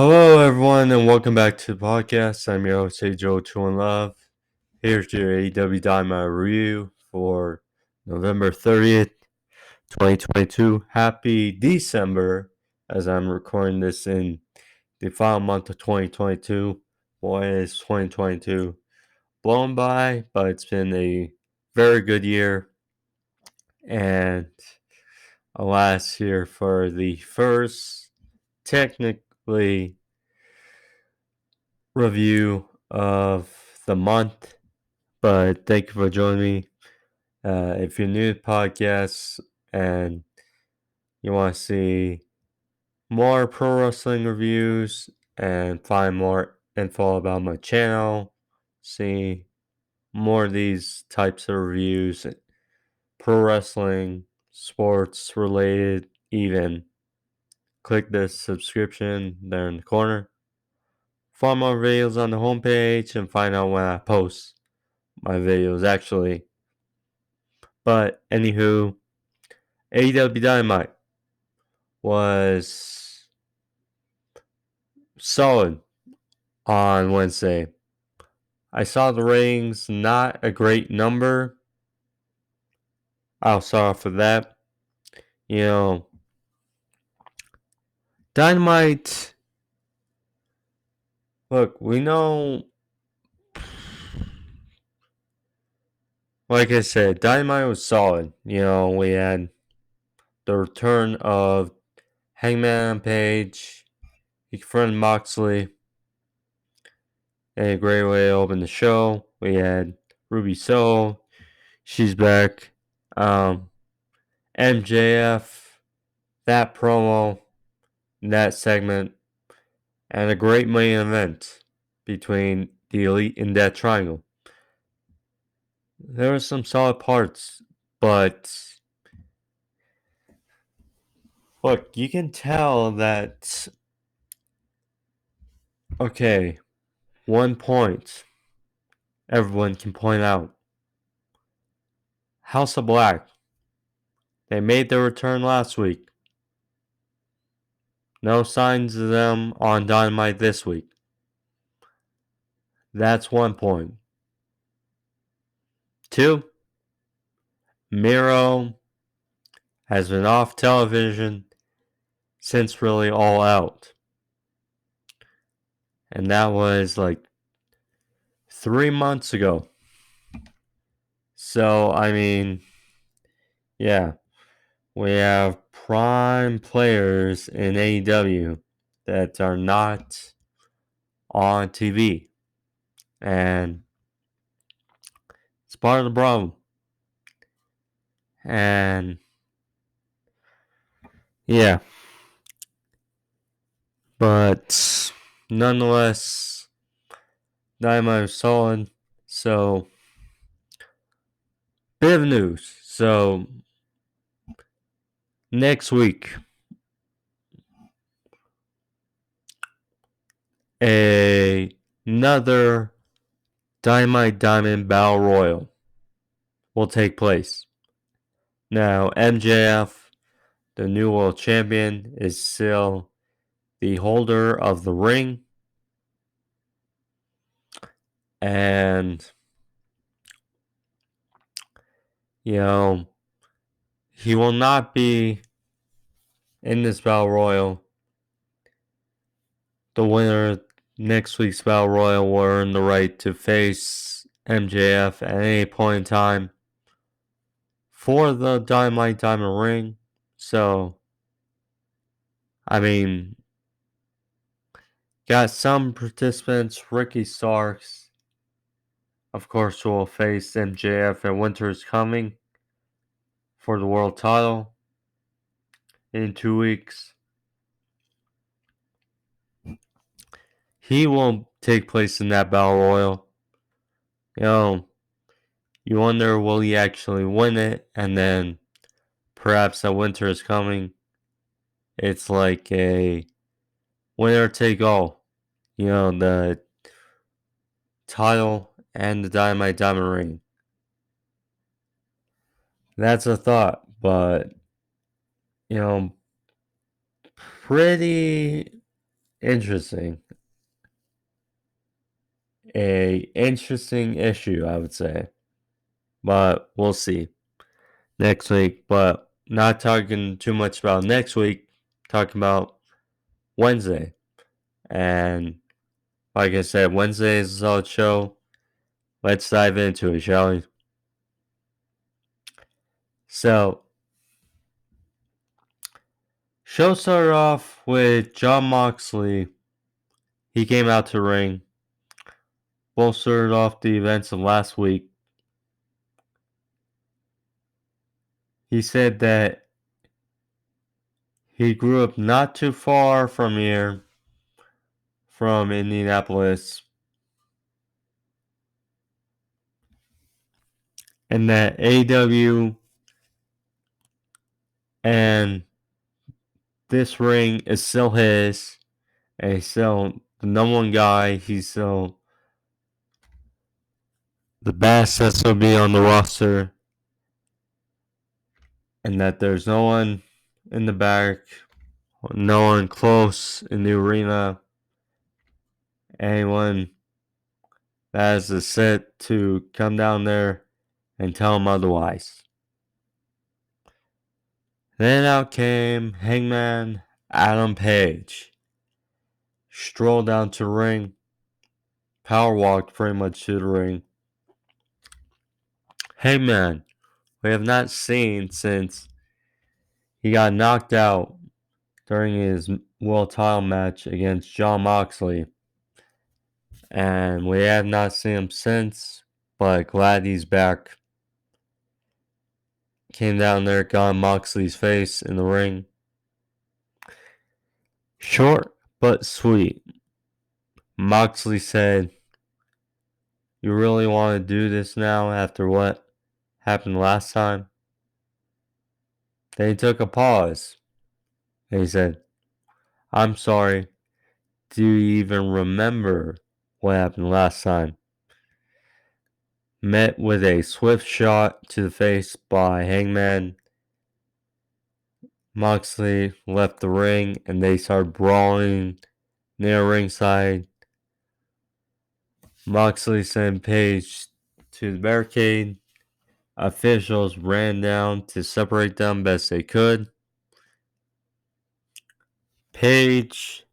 Hello, everyone, and welcome back to the podcast. I'm your host, Joe Two in Love. Here's your AEW Dynamite review for November 30th, 2022. Happy December, as I'm recording this in the final month of 2022. Boy, is 2022 blown by, but it's been a very good year. And alas, here for the first technically review of the month, but thank you for joining me. If you're new to podcasts and you want to see more pro wrestling reviews and find more info about my channel, see more of these types of reviews, pro wrestling, sports related, even, click the subscription there in the corner. Find more videos on the homepage and find out when I post my videos actually. But anywho, AEW Dynamite was solid on Wednesday. I saw the ratings, not a great number. I'll start off with that. You know, Dynamite, look, we know, like I said, Dynamite was solid. You know, we had the return of Hangman Page. He confronted Moxley in a great way to open the show. We had Ruby Soho. She's back. MJF, that promo, that segment, and a great main event between the Elite and Death Triangle. There were some solid parts, but look, you can tell that. Okay, one point everyone can point out. House of Black. They made their return last week. No signs of them on Dynamite this week. That's one point. Two, Miro has been off television since really All Out. And that was like 3 months ago. So, I mean, yeah, we have prime players in AEW that are not on TV. And it's part of the problem. And yeah. But nonetheless, Dynamite was solid. So, bit of news. So, next week, another Dynamite Diamond Battle Royal will take place. Now, MJF, the new world champion, is still the holder of the ring. And, you know, he will not be in this Battle Royal. The winner next week's Battle Royal will earn the right to face MJF at any point in time for the Dynamite Diamond Ring. So, I mean, got some participants. Ricky Starks, of course, will face MJF at Winter is Coming for the world title in 2 weeks. He won't take place in that Battle Royal. You know, you wonder, will he actually win it? And then perhaps that Winter is Coming, it's like a winner take all. You know, the title and the Dynamite Diamond Ring. That's a thought, but, you know, pretty interesting. A interesting issue, I would say. But we'll see next week. But not talking too much about next week, talking about Wednesday. And like I said, Wednesday is a solid show. Let's dive into it, shall we? So, show started off with Jon Moxley. He came out to ring, bolstered off the events of last week. He said that he grew up not too far from here, from Indianapolis, and that AEW and this ring is still his, and he's still the number one guy. He's still the best SOB on the roster, and that there's no one in the back, no one close in the arena, anyone that has a set to come down there and tell him otherwise. Then out came Hangman Adam Page. Strolled down to the ring, power walked pretty much to the ring. Hangman, we have not seen since he got knocked out during his world title match against Jon Moxley. And we have not seen him since, but glad he's back. Came down there, got Moxley's face in the ring. Short but sweet. Moxley said, "You really want to do this now after what happened last time?" Then he took a pause. And he said, "I'm sorry. Do you even remember what happened last time?" Met with a swift shot to the face by Hangman. Moxley left the ring and they started brawling near ringside. Moxley sent Page to the barricade. Officials ran down to separate them best they could. Page,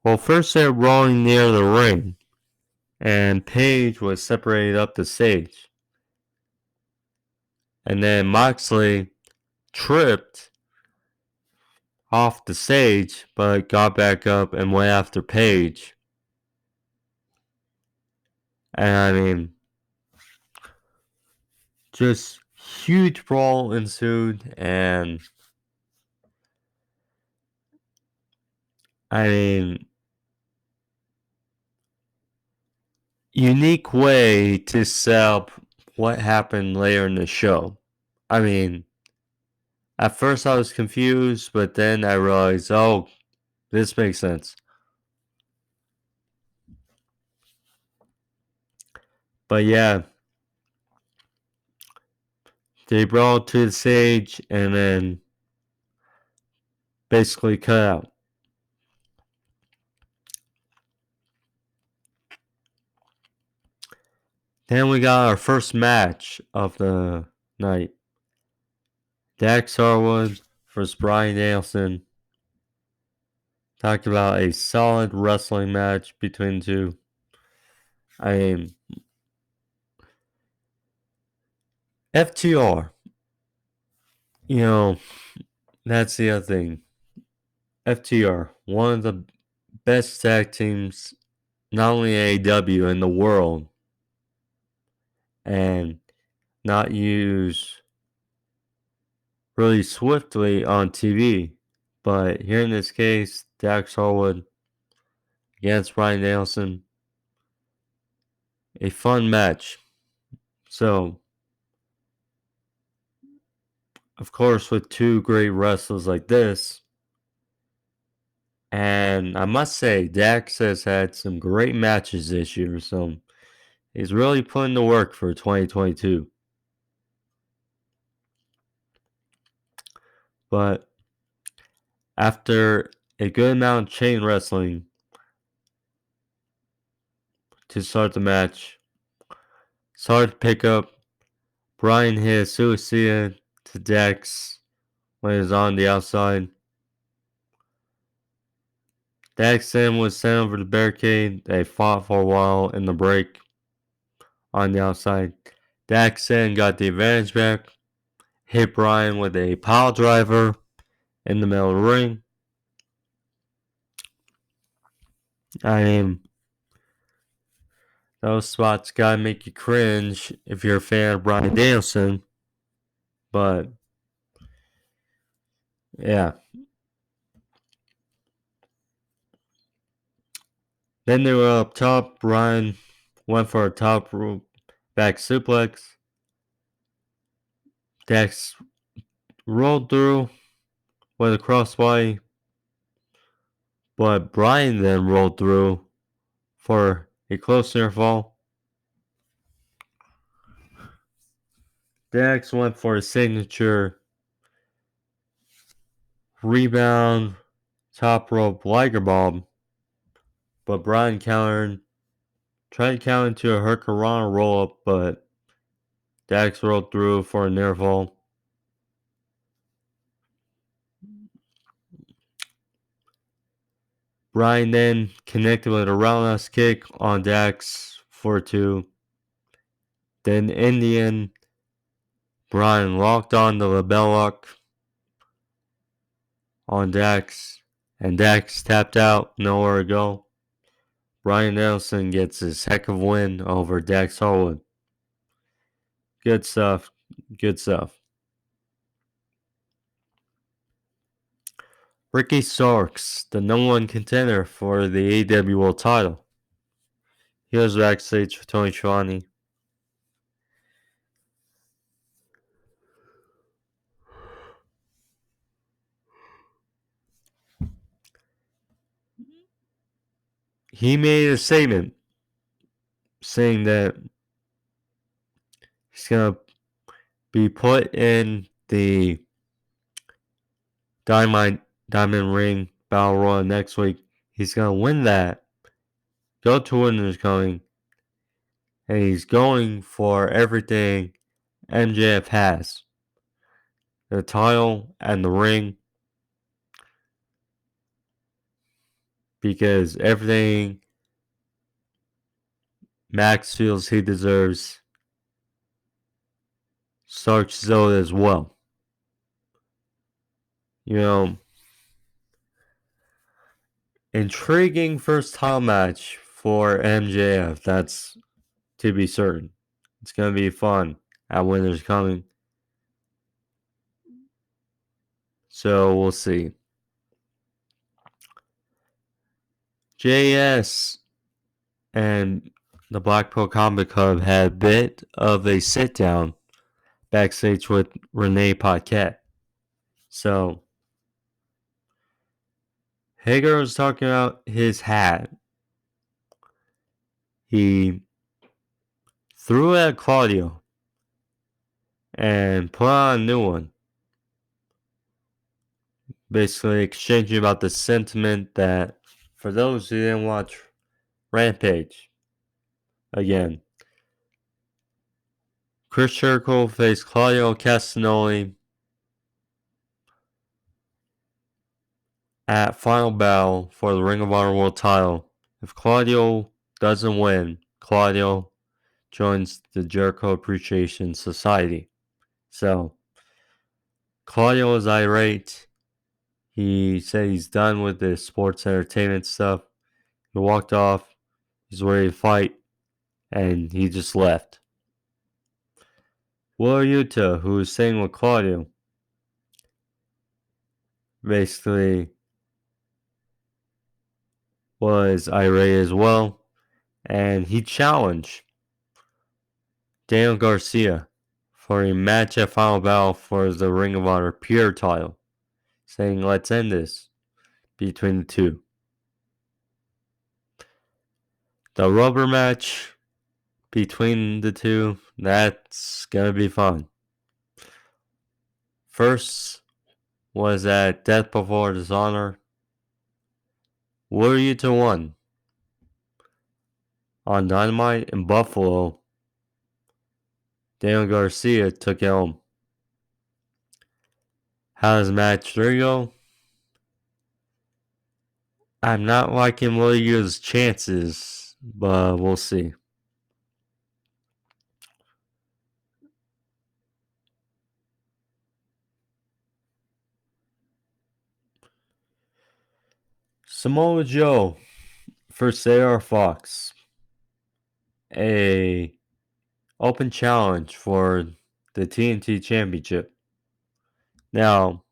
well, first they were brawling near the ring, and Page was separated up the stage. And then Moxley tripped off the stage, but got back up and went after Page. And I mean, just huge brawl ensued, and I mean, unique way to set up what happened later in the show. I mean, at first I was confused, but then I realized, oh, this makes sense. But yeah, they brought to the stage and then basically cut out. Then we got our first match of the night. Dax Harwood versus Bryan Danielson. Talked about a solid wrestling match between the two. I mean, FTR. You know, that's the other thing. FTR, one of the best tag teams, not only AEW in the world, and not used really swiftly on TV. But here in this case, Dax Harwood against Bryan Danielson, a fun match. So, of course, with two great wrestlers like this, and I must say, Dax has had some great matches this year, so he's really putting the work for 2022. But after a good amount of chain wrestling to start the match. Started to pick up. Bryan hit a suicide to Dax when he was on the outside. Dax then was sent over the barricade. They fought for a while in the break on the outside. Dax then got the advantage back. Hit Bryan with a pile driver in the middle of the ring. I mean, those spots gotta make you cringe if you're a fan of Bryan Danielson. But, yeah. Then they were up top. Bryan went for a top rope back suplex. Dax rolled through with a crossbody. But Bryan then rolled through for a close near fall. Dax went for a signature rebound top rope Liger Bomb. But Bryan countered, tried to counter into a Hurricanrana roll up, but Dax rolled through for a near fall. Bryan then connected with a roundhouse kick on Dax for 2. Then in the end, Bryan locked on the label lock on Dax, and Dax tapped out, nowhere to go. Bryan Danielson gets his heck of a win over Dax Harwood. Good stuff. Good stuff. Ricky Starks, the number 1 contender for the AEW World title. He was backstage for Tony Schiavone. He made a statement saying that he's going to be put in the Diamond Ring Battle Royal next week. He's going to win that. Go to Winners Coming. And he's going for everything MJF has. The title and the ring. Because everything Max feels he deserves, Starks owed as well. You know, intriguing first title match for MJF. That's to be certain. It's going to be fun at Winners Coming. So we'll see. JS and the Blackpool Combat Club had a bit of a sit down backstage with Renee Paquette. So Hager was talking about his hat. He threw it at Claudio and put on a new one. Basically exchanging about the sentiment that, for those who didn't watch Rampage, again, Chris Jericho faced Claudio Castagnoli at Final Battle for the Ring of Honor World title. If Claudio doesn't win, Claudio joins the Jericho Appreciation Society. So, Claudio is irate. He said he's done with the sports entertainment stuff. He walked off. He's ready to fight. And he just left. Willow Yuta, who was staying with Claudio, basically was irate as well. And he challenged Daniel Garcia for a match at Final Battle for the Ring of Honor Pure title, saying, let's end this between the two. The rubber match between the two, that's gonna be fun. First was at Death Before Dishonor. Warrior to 1 on Dynamite in Buffalo. Daniel Garcia took it home. How does match 3 go? I'm not liking Warrior's chances, but we'll see. Samoa Joe versus AR Fox. A open challenge for the TNT Championship. Now,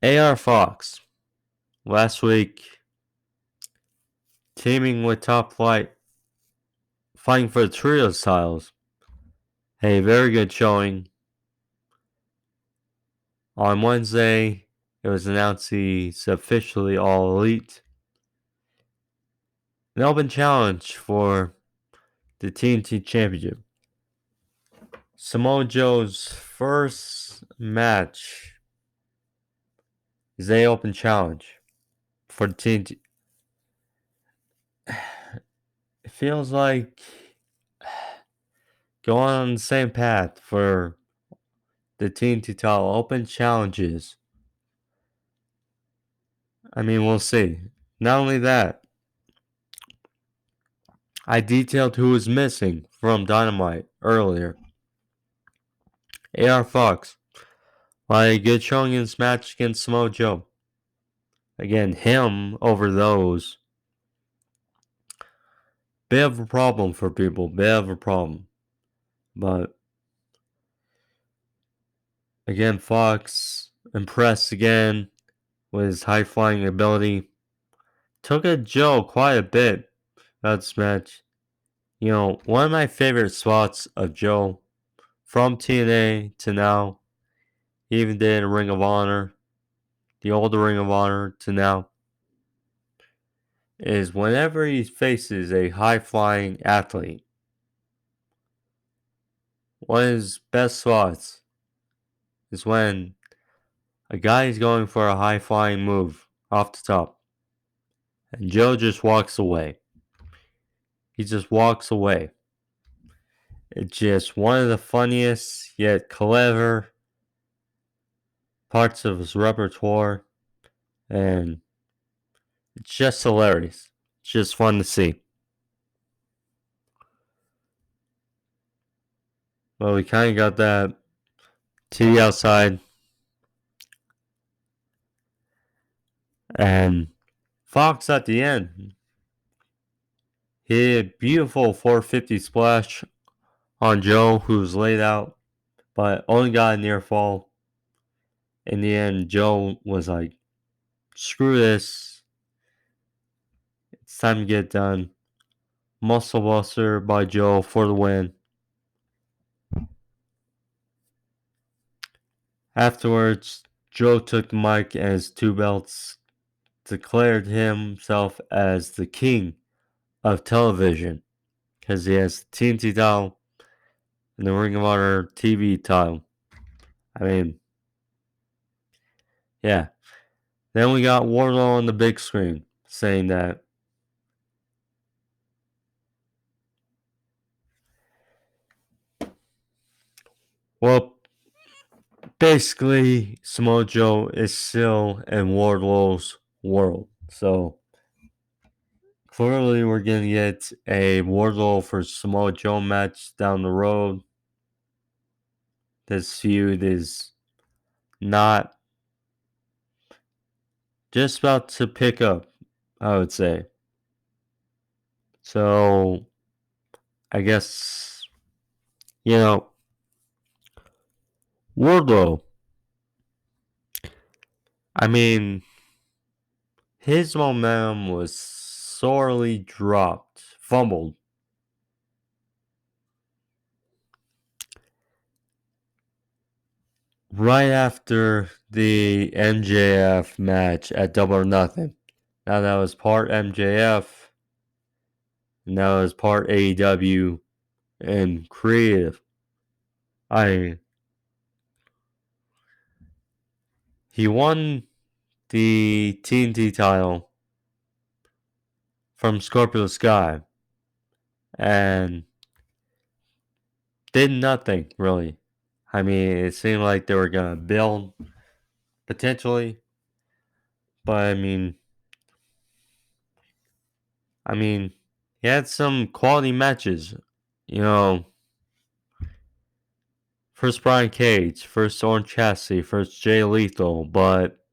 AR Fox last week teaming with Top Flight, fighting for the trios titles. A very good showing. On Wednesday, it was announced he's officially All Elite. An open challenge for the TNT Championship. Samoa Joe's first match is an open challenge for the TNT. It feels like going on the same path for the TNT title. Open challenges. I mean, we'll see. Not only that, I detailed who was missing from Dynamite earlier. AR Fox. Why a good showing in this match against Samoa Joe. Again, him over those. Bit of a problem for people. Bit of a problem. But again, Fox impressed again with his high flying ability. Took a Joe quite a bit about this match. You know, one of my favorite spots of Joe from TNA to now, he even did Ring of Honor, the old Ring of Honor to now, is whenever he faces a high flying athlete, one of his best spots is when a guy is going for a high flying move off the top, and Joe just walks away. He just walks away. It's just one of the funniest yet clever parts of his repertoire, and it's just hilarious. It's just fun to see. Well, we kind of got that to the outside, and Fox at the end hit a beautiful 450 splash on Joe, who was laid out, but only got a near fall. In the end, Joe was like, screw this. It's time to get it done. Muscle buster by Joe for the win. Afterwards, Joe took the mic and his 2 belts, declared himself as the king of television because he has the TNT title and the Ring of Honor TV title. I mean, yeah. Then we got Wardlow on the big screen saying that well, basically, Samoa Joe is still in Wardlow's world. So, clearly, we're going to get a Wardlow for Samoa Joe match down the road. This feud is not just about to pick up, I would say. So, I guess, you know, Wardlow, I mean, his momentum was sorely dropped, fumbled. Right after the MJF match at Double or Nothing. Now that was part MJF, and that was part AEW and creative. He won the TNT title from Scorpio Sky and did nothing really. I mean, it seemed like they were gonna build potentially, but I mean, he had some quality matches. You know, first Brian Cage, first Orange Chassis, first Jay Lethal, but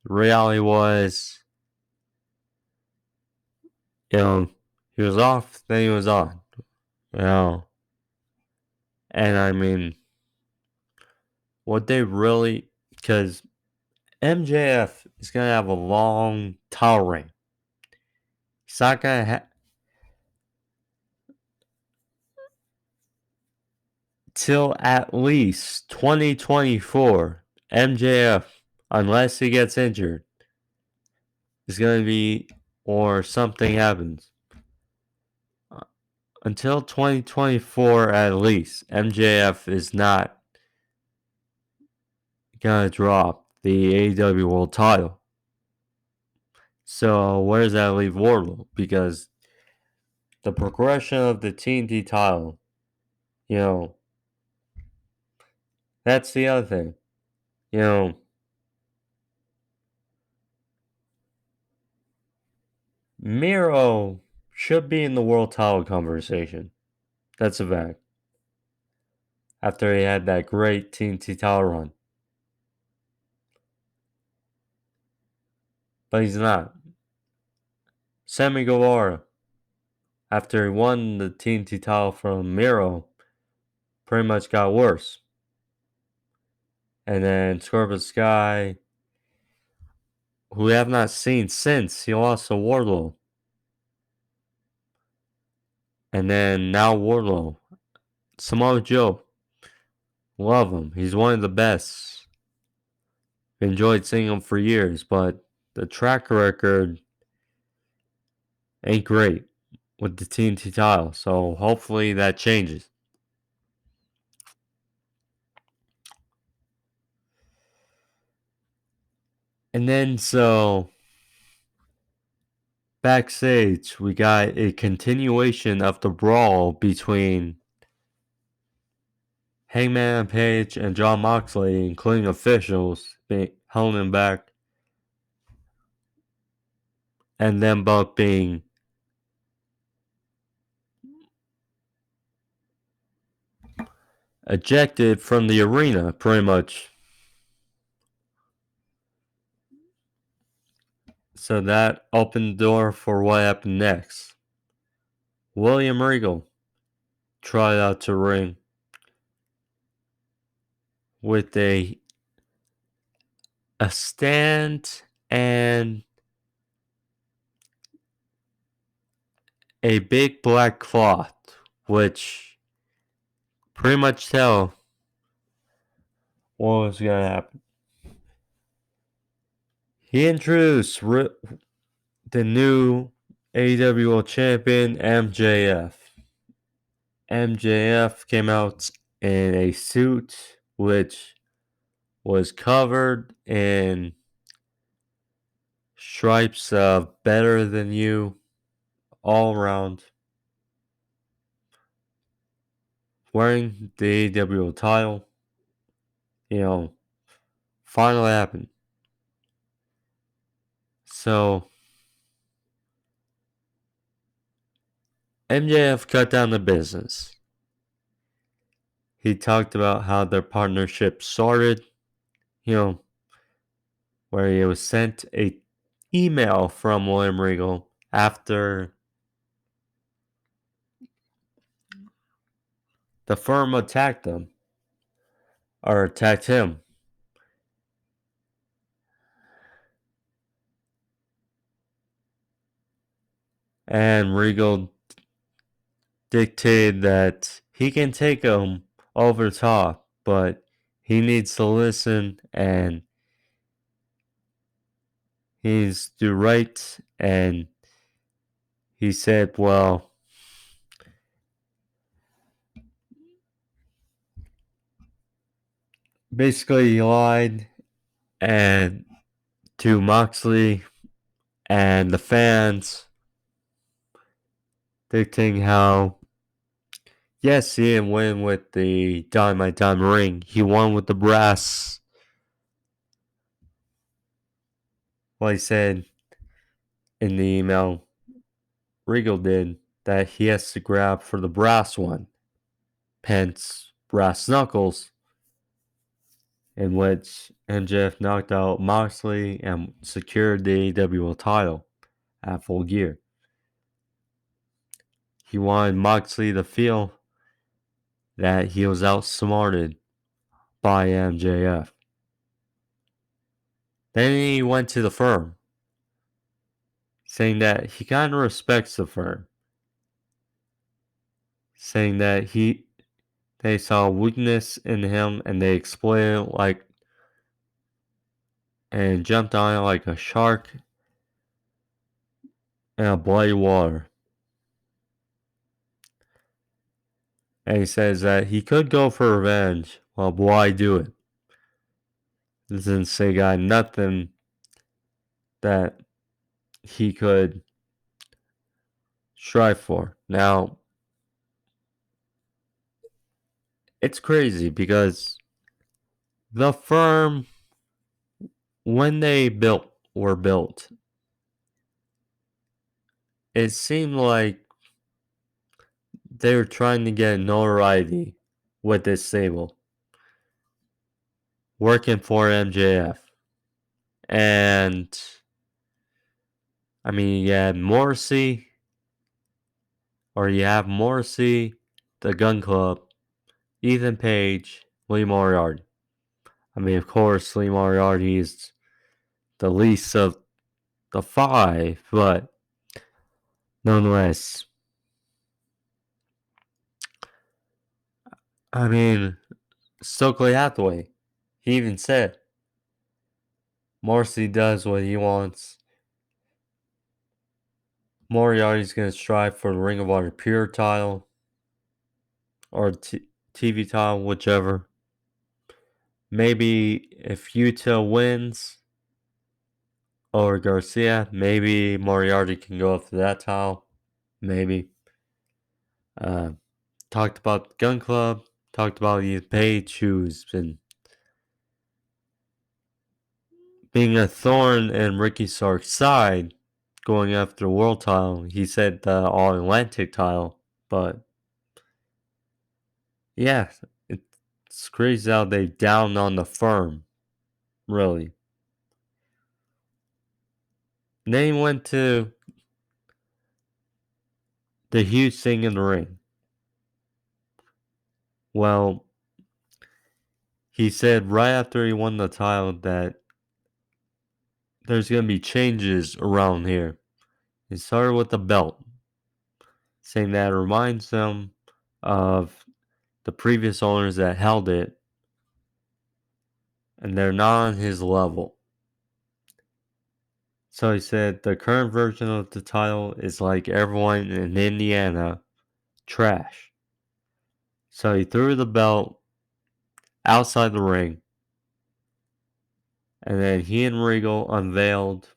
the reality was, you know, he was off, then he was on. You know, and I mean, what they really, because MJF is gonna have a long title reign. He's not gonna till at least 2024. MJF, unless he gets injured, is gonna be, or something happens. Until 2024 at least, MJF is not gonna drop the AEW World Title. So where does that leave Wardlow? Because the progression of the TNT title, you know, that's the other thing. You know, Miro should be in the world title conversation. That's a fact. After he had that great TNT title run. But he's not. Sammy Guevara, after he won the TNT title from Miro, pretty much got worse. And then Scorpio Sky, who we have not seen since he lost to Wardlow. And then now Wardlow. Samoa Joe. Love him. He's one of the best. Enjoyed seeing him for years, but the track record ain't great with the TNT title. So hopefully that changes. And then so backstage, we got a continuation of the brawl between Hangman Page and John Moxley, including officials, holding him back, and them both being ejected from the arena, pretty much. So that opened the door for what happened next. William Regal tried out to ring with a stand and a big black cloth, which pretty much tell what was going to happen. He introduced the new AEW World Champion, MJF. MJF came out in a suit which was covered in stripes of better than you all around. Wearing the AEW title. You know, finally happened. So MJF cut down the business. He talked about how their partnership started, you know, where he was sent a email from William Regal after the firm attacked them or attacked him. And Regal dictated that he can take him over top, but he needs to listen and he needs to do right. And he said, well, basically he lied and to Moxley and the fans dictating how, yes, he didn't win with the Dynamite Diamond Ring. He won with the brass. Well, he said in the email, Regal did, that he has to grab for the brass one. Hence, brass knuckles, in which MJF knocked out Moxley and secured the AEW title at Full Gear. He wanted Moxley to feel that he was outsmarted by MJF. Then he went to the firm, saying that he kind of respects the firm, saying that they saw weakness in him and they exploited it and jumped on it like a shark in a bloody water. And he says that he could go for revenge. Well, why do it? Since they got nothing that he could strive for. Now, it's crazy because the firm, when they were built, it seemed like they were trying to get notoriety with this stable, working for MJF. And I mean, you have Morrissey, the Gun Club, Ethan Page, Lee Moriarty. I mean, of course, Lee Moriarty is the least of the five, but nonetheless, I mean, Stokely Hathaway, he even said, Morrissey does what he wants. Moriarty's going to strive for the Ring of Honor Pure title or TV title, whichever. Maybe if Yuta wins over Garcia, maybe Moriarty can go after that title. Maybe. Talked about the Gun Club. Talked about Ethan Page, who's been being a thorn in Ricky Stark's side, going after the world title. He said the All Atlantic title, but yeah, it's crazy how they down on the firm, really. And then he went to the huge thing in the ring. Well, he said right after he won the title that there's going to be changes around here. He started with the belt, saying that it reminds them of the previous owners that held it, and they're not on his level. So he said the current version of the title is like everyone in Indiana, trash. So he threw the belt outside the ring, and then he and Regal unveiled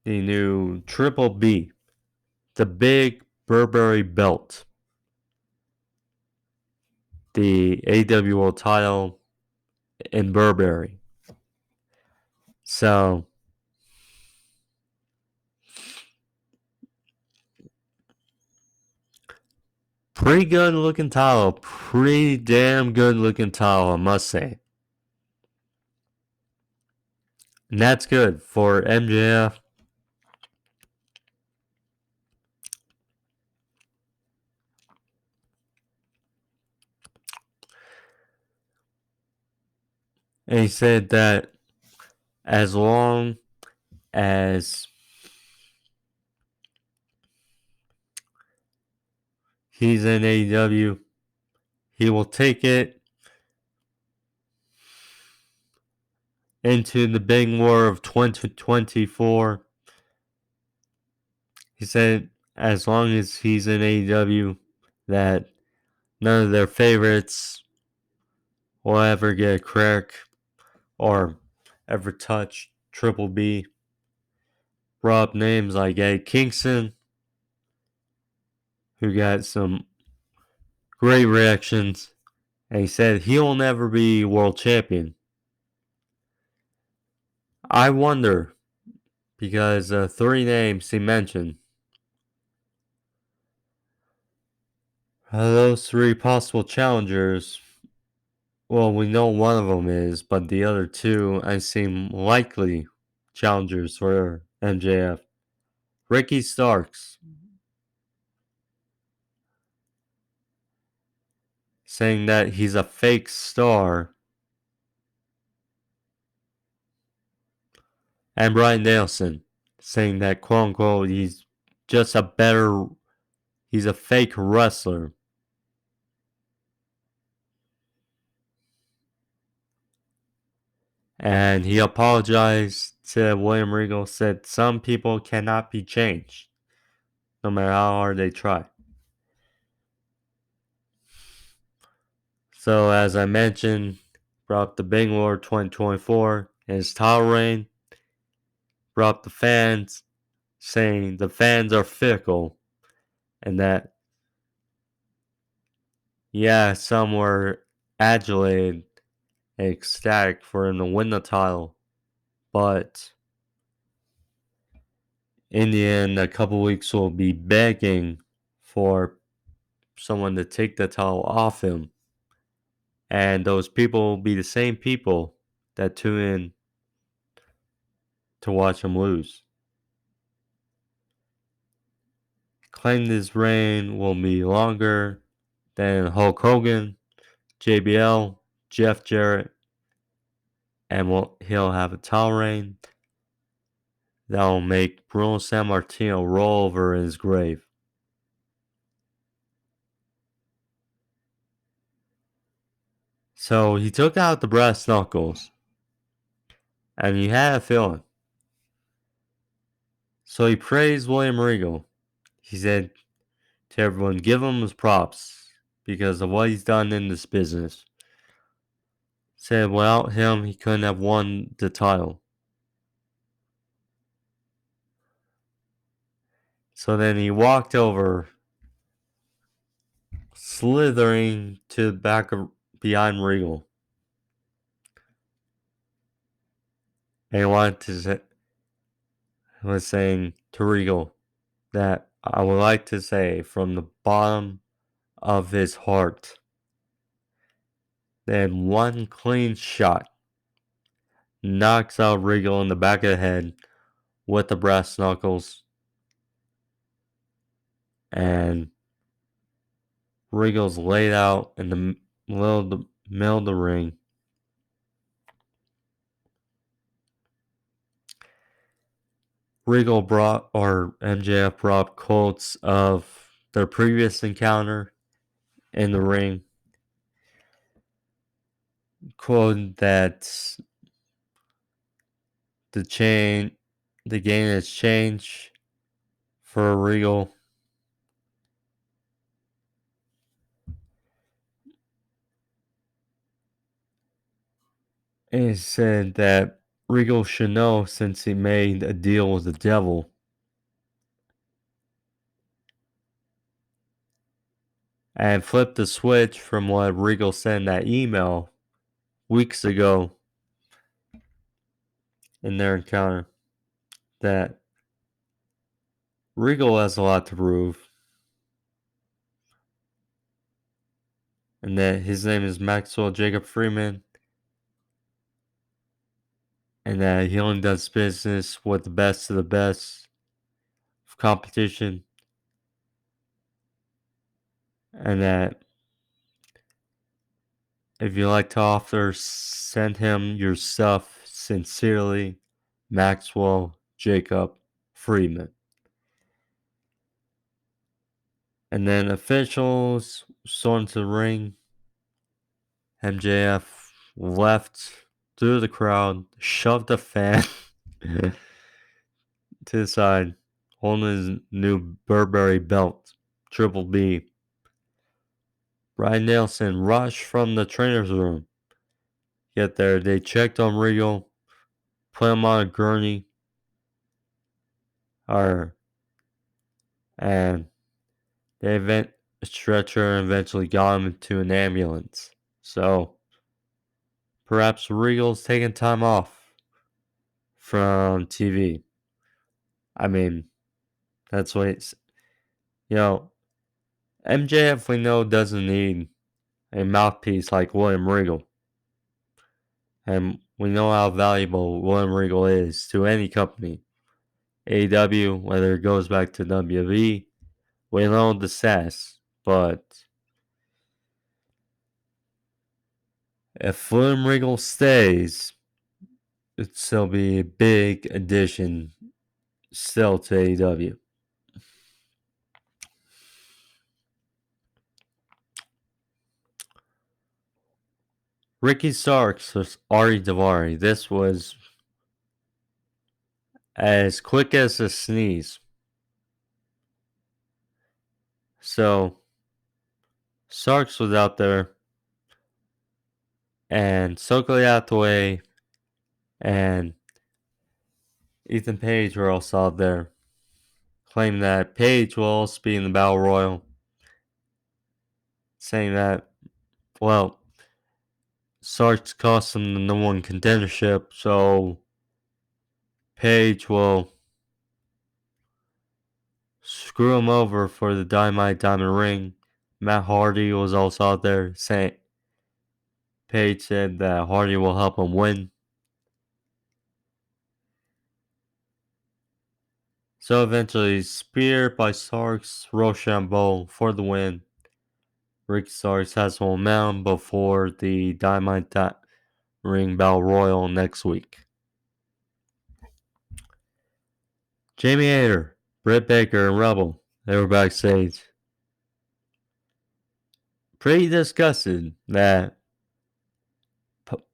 the new Triple B, the big Burberry belt, the AEW World title in Burberry. So pretty good looking title, pretty damn good looking title, I must say. And that's good for MJF. And he said that as long as he's in AEW, he will take it into the big war of 2024. He said as long as he's in AEW, that none of their favorites will ever get a crack or ever touch Triple B. Brought up names like Eddie Kingston, who got some great reactions. And he said he'll never be world champion. I wonder, because three names he mentioned, those three possible challengers, well, we know one of them is, but the other two I seem likely challengers for MJF. Ricky Starks saying that he's a fake star, and Bryan Danielson saying that quote unquote he's just he's a fake wrestler. And he apologized to William Regal, said some people cannot be changed, no matter how hard they try. So, as I mentioned, brought up the Big Lord 2024 and his title reign, brought up the fans, saying the fans are fickle, and that, yeah, some were adulated and ecstatic for him to win the title, but in the end, a couple weeks will be begging for someone to take the title off him. And those people will be the same people that tune in to watch him lose. Claimed his reign will be longer than Hulk Hogan, JBL, Jeff Jarrett, and he'll have a title reign that will make Bruno Sammartino roll over in his grave. So he took out the brass knuckles, and you had a feeling. So he praised William Regal. He said to everyone, give him his props because of what he's done in this business. Said without him, he couldn't have won the title. So then he walked over, slithering to the back of behind Regal. And he wanted to say, was saying to Regal that I would like to say from the bottom of his heart, then one clean shot knocks out Regal in the back of the head with the brass knuckles. And Regal's laid out in the middle of the ring. Regal brought, or MJF brought quotes of their previous encounter in the ring. Quote that the game has changed for Regal. And he said that Regal should know since he made a deal with the devil. And flipped the switch from what Regal said in that email weeks ago in their encounter. That Regal has a lot to prove. And that his name is Maxwell Jacob Freeman. And that he only does business with the best of the best of competition. And that if you like to offer, send him your stuff. Sincerely, Maxwell Jacob Freeman. And then officials stormed to the ring. MJF left through the crowd, shoved a fan to the side, holding his new Burberry belt, Triple B. Bryan Danielson rushed from the trainer's room. Get there, they checked on Regal, put him on a gurney, and The stretcher eventually got him to an ambulance. So perhaps Regal's taking time off from TV. I mean, that's what it's. MJF we know doesn't need a mouthpiece like William Regal. And we know how valuable William Regal is to any company. AEW, whether it goes back to WWE, we know the sass. But if William Regal stays, it'd still be a big addition still to AEW. Ricky Starks versus Ari Davari. This was as quick as a sneeze. So Starks was out there and Stokely out the way and Ethan Page were also out there. Claiming that Page will also be in the Battle Royal. Saying that, well, Starks cost him the number one contendership, so Page will screw him over for the Dynamite Diamond Ring. Matt Hardy was also out there saying, Page said that Hardy will help him win. So eventually, spear by Starks, Rochambeau for the win. Ricky Starks has momentum before the Dynamite Ring Battle Royal next week. Jamie Hayter, Britt Baker, and Rebel, they were backstage. Pretty disgusted that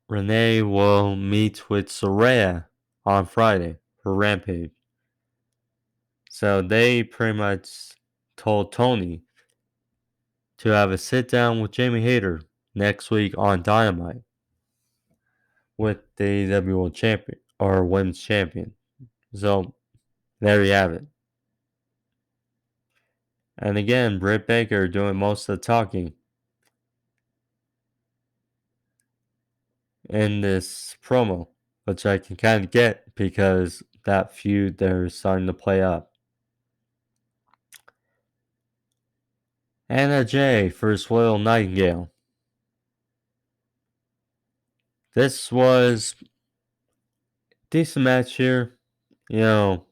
Renee will meet with Soraya on Friday for Rampage. So they pretty much told Tony to have a sit down with Jamie Hayter next week on Dynamite with the AEW World Champion or Women's Champion. So there you have it. And again, Britt Baker doing most of the talking in this promo, which I can kind of get because that feud they're starting to play up. Anna Jay versus Willow Nightengale. This was a decent match here. Willow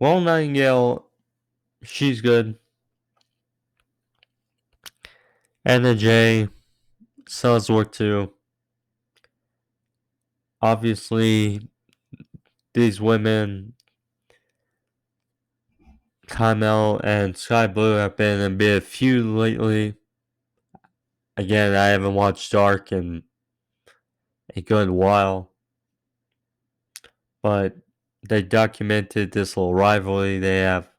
Nightengale, she's good. Anna Jay sells work too. Obviously, these women, Carmel and Sky Blue, have been in a bit of feud lately. Again, I haven't watched Dark in a good while, but they documented this little rivalry they have.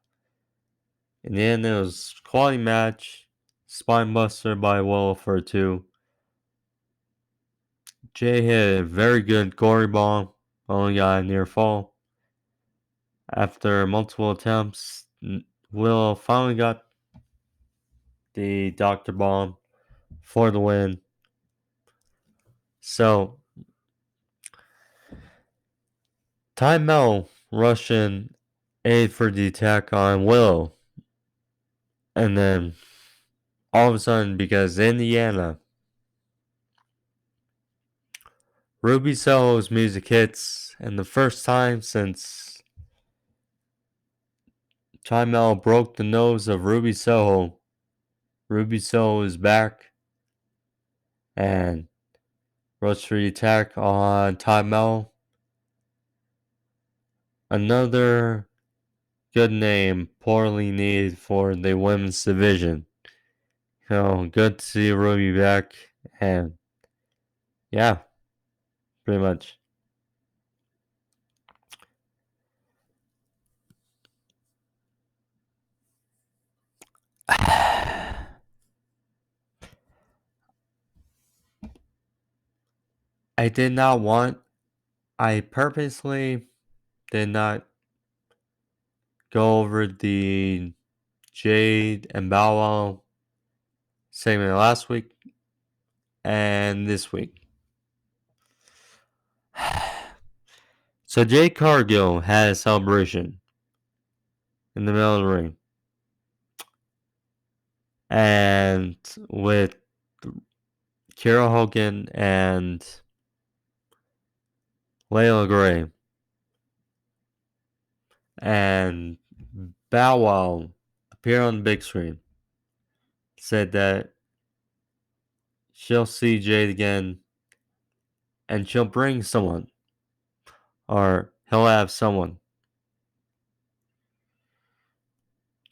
In the end, it was a quality match. Spinebuster by Willow for 2. Jay hit a very good gory bomb. Only got a near fall. After multiple attempts, Willow finally got the Dr. Bomb for the win. So, Ty Mel Russian aid for the attack on Willow. And then, all of a sudden, because Indiana, Ruby Soho's music hits, and the first time since Chimel broke the nose of Ruby Soho, Ruby Soho is back and rush for the attack on Chimel. Another good name, poorly needed for the women's division. Good to see Ruby back, and yeah, pretty much. I purposely did not go over the Jade and Bow Wow segment last week and this week. So Jade Cargill had a celebration in the middle of the ring. And with Kara Hogan and Layla Gray and Bow Wow appear on the big screen, said that she'll see Jade again and she'll bring someone, or he'll have someone.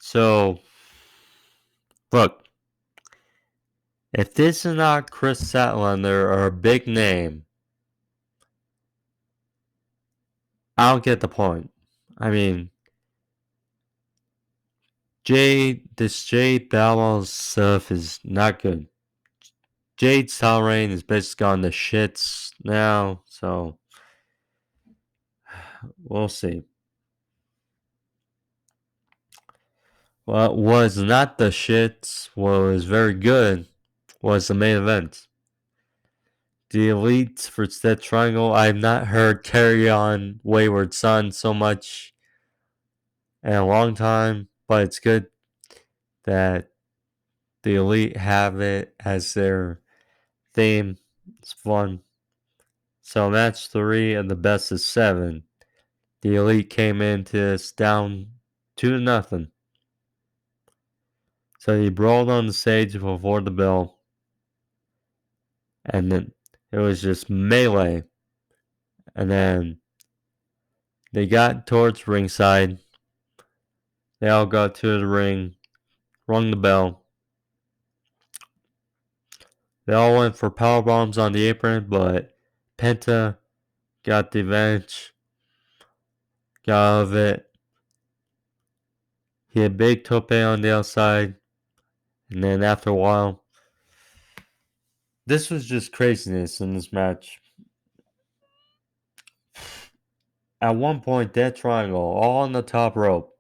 So, look, if this is not Chris Statlander or a big name, I don't get the point. I mean, this Jade Bow Wow stuff is not good. Jade's title reign is basically gone to shits now, so we'll see. What was not the shits, what was very good, was the main event. The Elite versus Death Triangle. I have not heard Carry On Wayward Son so much in a long time, but it's good that the Elite have it as their theme. It's fun. So match 3 of the best of 7. The Elite came into this down 2-0. So he brawled on the stage before the bell. And then it was just melee. And then they got towards ringside. They all got to the ring, rung the bell. They all went for power bombs on the apron, but Penta got the advantage. Got out of it. He had big tope on the outside. And then after a while, this was just craziness in this match. At one point, Death Triangle, all on the top rope,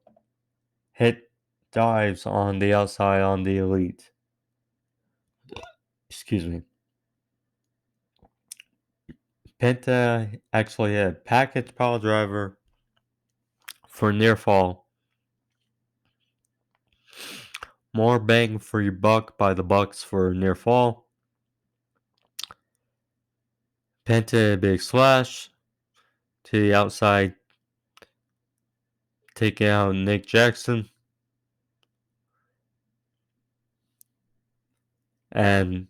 hit dives on the outside on the Elite. Excuse me. Penta actually had a package power driver for near fall. More bang for your buck by the Bucks for near fall. Penta big slash to the outside, taking out Nick Jackson. And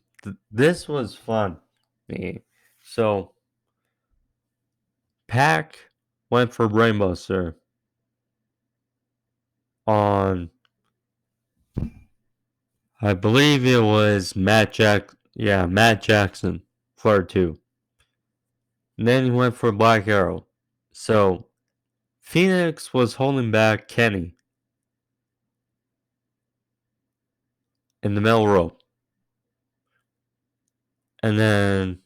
this was fun. So Pac went for Brainbuster on, I believe it was Matt Jackson, Flare 2. And then he went for Black Arrow. So Phoenix was holding back Kenny in the middle rope. And then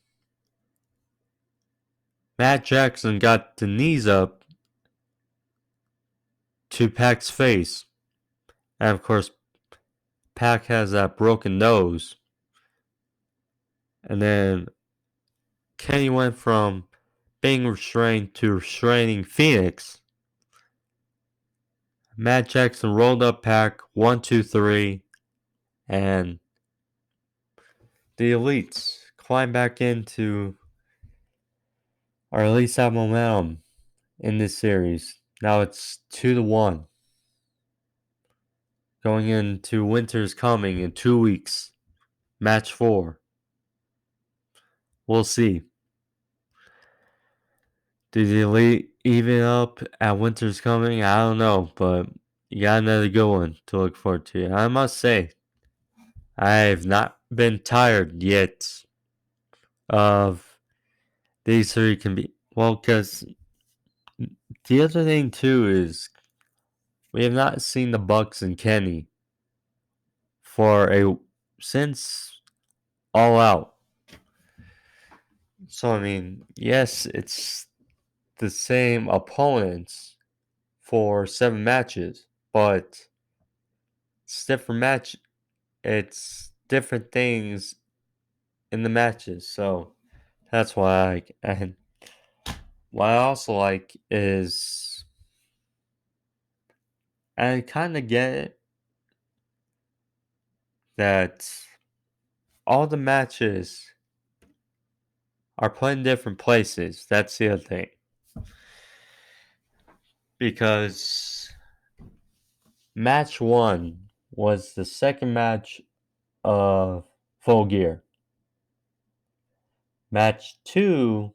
Matt Jackson got the knees up to Pac's face. And of course, Pac has that broken nose. And then Kenny went from being restrained to restraining Phoenix. Matt Jackson rolled up Pac 1, 2, 3. And the Elites climb back into, or at least have momentum in this series. Now it's 2-1. Going into Winter's Coming in 2 weeks. Match 4. We'll see. Did the Elite even up at Winter's Coming? I don't know, but you got another good one to look forward to. I must say, I have not been tired yet of these three can be. Well, because the other thing too is we have not seen the Bucks and Kenny since All Out. So I mean, yes, it's the same opponents for 7 matches, but it's different match. It's different things in the matches, so that's why I like. And what I also like is I kind of get it that all the matches are put in different places. That's the other thing. Because match 1 was the second match of Full Gear. Match 2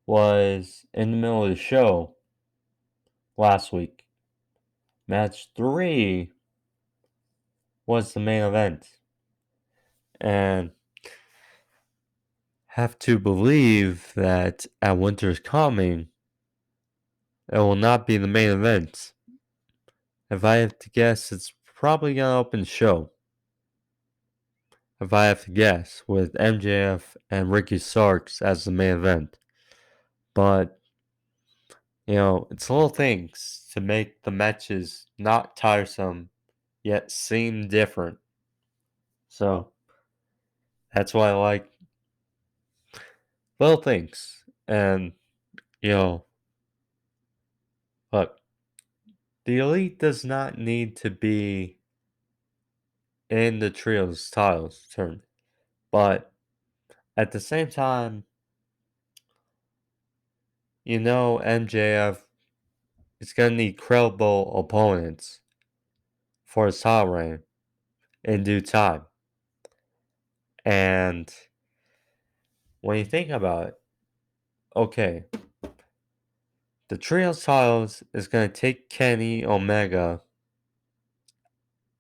was in the middle of the show last week. Match 3 was the main event. And have to believe that at Winter's Coming, it will not be the main event. If I have to guess, it's probably going to open the show. If I have to guess, with MJF and Ricky Starks as the main event. But, it's little things to make the matches not tiresome, yet seem different. So, that's why I like little things. And, look, the Elite does not need to be in the Trios titles tournament. But at the same time, MJF is going to need credible opponents for his title reign in due time. And when you think about it, okay, the Trios titles is going to take Kenny Omega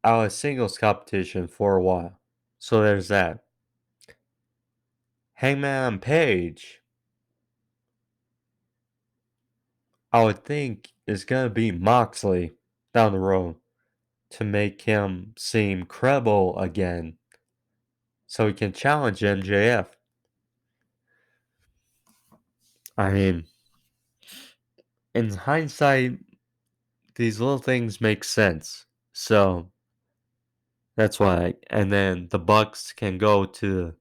out of singles competition for a while. So there's that. Hangman Page, I would think, is going to be Moxley down the road to make him seem credible again so he can challenge MJF. I mean, in hindsight, these little things make sense. So that's why. And then the Bucks can go to the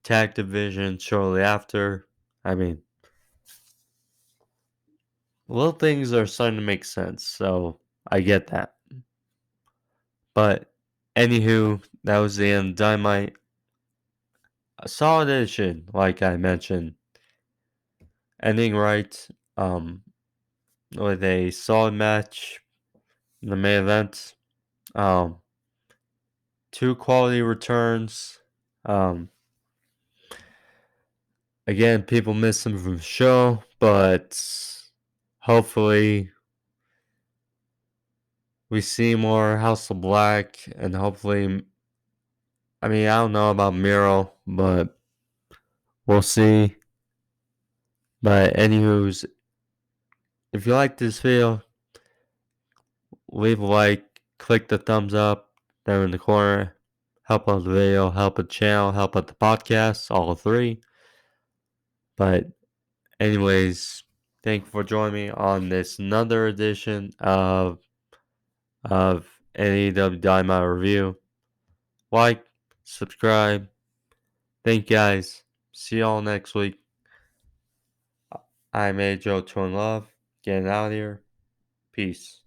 tag division shortly after. I mean, little things are starting to make sense. So I get that. But anywho, that was the end of Dynamite. A solid edition, like I mentioned. Ending right. With a solid match in the main event. 2 quality returns. Again, people miss him from the show, but hopefully we see more House of Black, and hopefully, I don't know about Miro, but we'll see. But anywho's, if you like this video, leave a like, click the thumbs up down in the corner. Help out the video, help out the channel, help out the podcast, all three. But anyways, thank you for joining me on this another edition of AEW Dynamite review. Like, subscribe. Thank you guys. See y'all next week. I'm AJ Twin Love. Getting out of here. Peace.